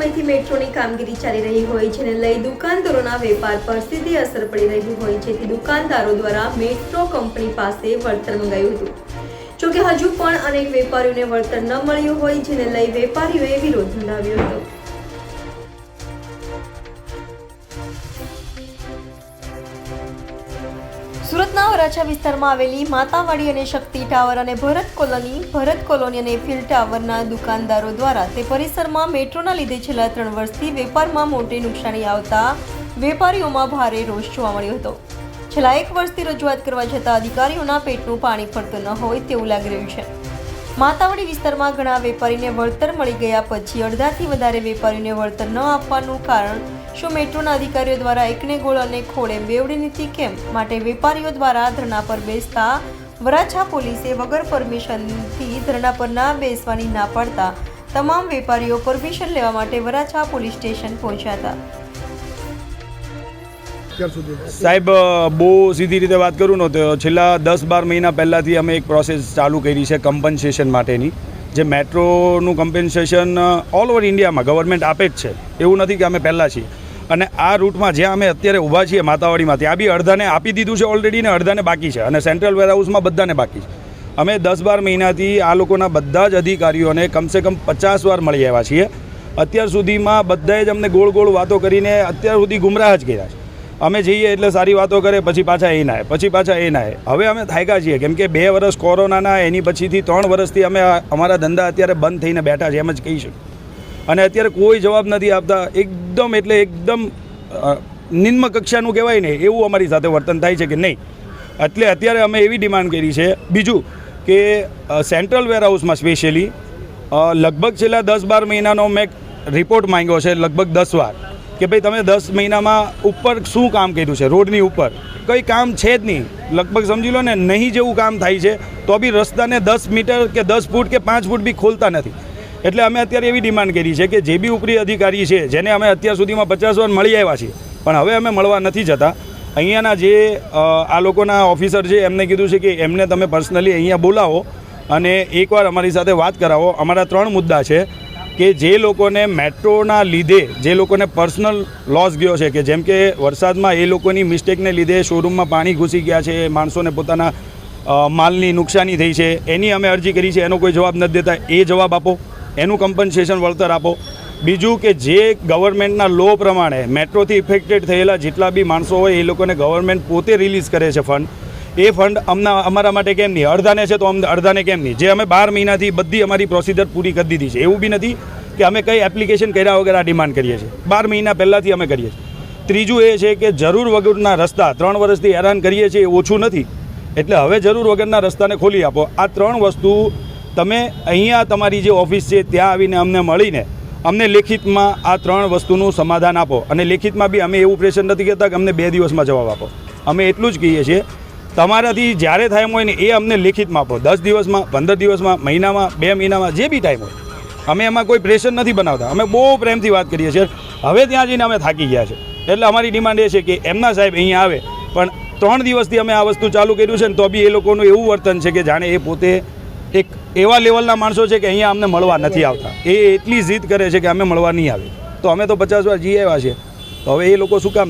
સમયથી મેટ્રોની કામગીરી ચાલી રહી હોય જેને લઈ દુકાનદારોના વેપાર પર સીધી અસર પડી રહી હોય જેથી દુકાનદારો દ્વારા મેટ્રો કંપની પાસે વળતર મંગાવ્યું હતું. જોકે હજુ પણ અનેક વેપારીઓને વળતર ન મળ્યું હોય જેને લઈ વેપારીઓએ વિરોધ નોંધાવ્યો હતો. સુરતના વરાછા વિસ્તારમાં આવેલી માતાવાડી અને શક્તિ ટાવર અને ભરત કોલોની અને ફિલ ટાવરના દુકાનદારો દ્વારા તે પરિસરમાં મેટ્રોના લીધે છેલ્લા 3 વર્ષથી વેપારમાં મોટી નુકસાની આવતા વેપારીઓમાં ભારે રોષ જોવા મળ્યો હતો. છેલ્લા 1 વર્ષથી રજૂઆત કરવા છતાં અધિકારીઓના પેટનું પાણી ફરતું ન હોય તેવું લાગી રહ્યું છે. માતાવાડી વિસ્તારમાં ઘણા વેપારીને વળતર મળી ગયા પછી અડધાથી વધારે વેપારીઓને વળતર ન આપવાનું કારણ શું મેટ્રોના અધિકારીઓ દ્વારા એકને ગોળ અને ખોળે બેવડી નીતિ કેમ? માટે વેપારીઓ દ્વારા ધરણા પર બેસતા વરાછા પોલીસે વગર પરમિશનથી ધરણા પર ના બેસવાની ના પાડતા તમામ વેપારીઓ પરમિશન લેવા માટે વરાછા પોલીસ સ્ટેશન પહોંચ્યા હતા. સાહેબ, બહુ સીધી રીતે વાત કરું ને તો છેલ્લા 10-12 મહિના પહેલાંથી અમે એક પ્રોસેસ ચાલુ કરી છે કમ્પન્સેશન માટેની. જે મેટ્રોનું કમ્પન્સેશન ઓલ ઓવર ઇન્ડિયામાં ગવર્મેન્ટ આપે જ છે, એવું નથી કે અમે પહેલાં છીએ. અને આ રૂટમાં જ્યાં અમે અત્યારે ઊભા છીએ માતાવાડીમાં, ત્યાં બી અડધાને આપી દીધું છે ઓલરેડી ને અડધાને બાકી છે, અને સેન્ટ્રલ વેરહાઉસમાં બધાને બાકી છે. અમે 10-12 મહિનાથી આ લોકોના બધા જ અધિકારીઓને કમસે કમ 50 વાર મળી આવ્યા છીએ. અત્યાર સુધીમાં બધાએ જ અમને ગોળ ગોળ વાતો કરીને અત્યાર સુધી ગુમરાહ જ કર્યા છે. અમે જઈએ એટલે સારી વાતો કરે, પછી પાછા એ ના આવે, પછી પાછા એ ના આવે. હવે અમે થાક્યા છીએ, કેમ કે 2 વર્ષ કોરોનાના, એની પછીથી 3 વર્ષથી અમે અમારા ધંધા અત્યારે બંધ થઈને બેઠા છે, એમ જ કહી શકું. અને અત્યારે કોઈ જવાબ નથી આપતા. એકદમ એટલે એકદમ નિમ્ન કક્ષાનું કહેવાય ને એવું અમારી સાથે વર્તન થાય છે કે નહીં. એટલે અત્યારે અમે એવી ડિમાન્ડ કરી છે. બીજું કે સેન્ટ્રલ વેરહાઉસમાં સ્પેશિયલી લગભગ છેલ્લા 10-12 મહિનાનો મેં રિપોર્ટ માંગ્યો છે, લગભગ 10 વાર, કે ભાઈ તમે 10 મહિનામાં ઉપર શું કામ કર્યું છે. રોડની ઉપર કંઈ કામ છે જ નહીં. લગભગ સમજી લો ને, નહીં જેવું કામ થાય છે તો બી રસ્તાને 10 મીટર કે 10 ફૂટ કે 5 ફૂટ બી ખોલતા નથી. એટલે અમે અત્યારે એવી ડિમાન્ડ કરી છે કે જે બી ઉપરી અધિકારી છે, જેને અમે અત્યાર સુધીમાં 50 વાર મળી આવ્યા છીએ, પણ હવે અમે મળવા નથી જતા. અહીંયાના જે આ લોકોના ઓફિસર છે એમને કીધું છે કે એમને તમે પર્સનલી અહીંયા બોલાવો અને એકવાર અમારી સાથે વાત કરાવો. અમારા 3 મુદ્દા છે કે જે લોકોને મેટ્રોના લીધે જે લોકોને પર્સનલ લોસ ગયો છે, કે જેમ કે વરસાદમાં એ લોકોની મિસ્ટેકને લીધે શોરૂમમાં પાણી ઘૂસી ગયા છે, માણસોને પોતાના માલની નુકસાની થઈ છે, એની અમે અરજી કરી છે. એનો કોઈ જવાબ નથી દેતા. એ જવાબ આપો, એનું કમ્પન્સેશન વળતર આપો. બીજું કે જે ગવર્મેન્ટના લો પ્રમાણે મેટ્રોથી ઇફેક્ટેડ થયેલા જેટલા બી માણસો હોય એ લોકોને ગવર્મેન્ટ પોતે રિલીઝ કરે છે ફંડ. એ ફંડ અમારા માટે કેમ નહીં? અડધાને છે તો અડધાને કેમ નહીં? જે અમે 12 મહિનાથી બધી અમારી પ્રોસિજર પૂરી કરી દીધી છે. એવું બી નથી કે અમે કંઈ એપ્લિકેશન કર્યા વગર આ ડિમાન્ડ કરીએ છીએ. 12 મહિના પહેલાંથી અમે કરીએ છીએ. ત્રીજું એ છે કે જરૂર વગરના રસ્તા 3 વર્ષથી હેરાન કરીએ છીએ, એ ઓછું નથી. એટલે હવે જરૂર વગરના રસ્તાને ખોલી આપો. આ 3 વસ્તુ તમે અહીંયા તમારી જે ઓફિસ છે ત્યાં આવીને અમને મળીને અમને લેખિતમાં આ 3 વસ્તુનું સમાધાન આપો. અને લેખિતમાં બી અમે એવું પ્રેશર નથી કહેતા કે અમને 2 દિવસમાં જવાબ આપો. અમે એટલું જ કહીએ છીએ, તમારાથી જ્યારે થાય હોય ને એ અમને લેખિતમાં આપો. 10 દિવસમાં, 15 દિવસમાં, મહિનામાં, 2 મહિનામાં, જે બી ટાઈમ હોય. અમે એમાં કોઈ પ્રેશર નથી બનાવતા. અમે બહુ પ્રેમથી વાત કરીએ છીએ. હવે ત્યાં જઈને અમે થાકી ગયા છે. એટલે અમારી ડિમાન્ડ એ છે કે એમના સાહેબ અહીંયા આવે. પણ 3 દિવસથી અમે આ વસ્તુ ચાલુ કર્યું છે ને તો બી એ લોકોનું એવું વર્તન છે કે જાણે એ પોતે એક એવા લેવલના માણસો છે કે અહીંયા અમને મળવા નથી આવતા. એ એટલી જીદ કરે છે કે અમે મળવા નહીં આવે. તો અમે તો 50 વાર જઈ આવ્યા છીએ, તો હવે એ લોકો શું કામ ના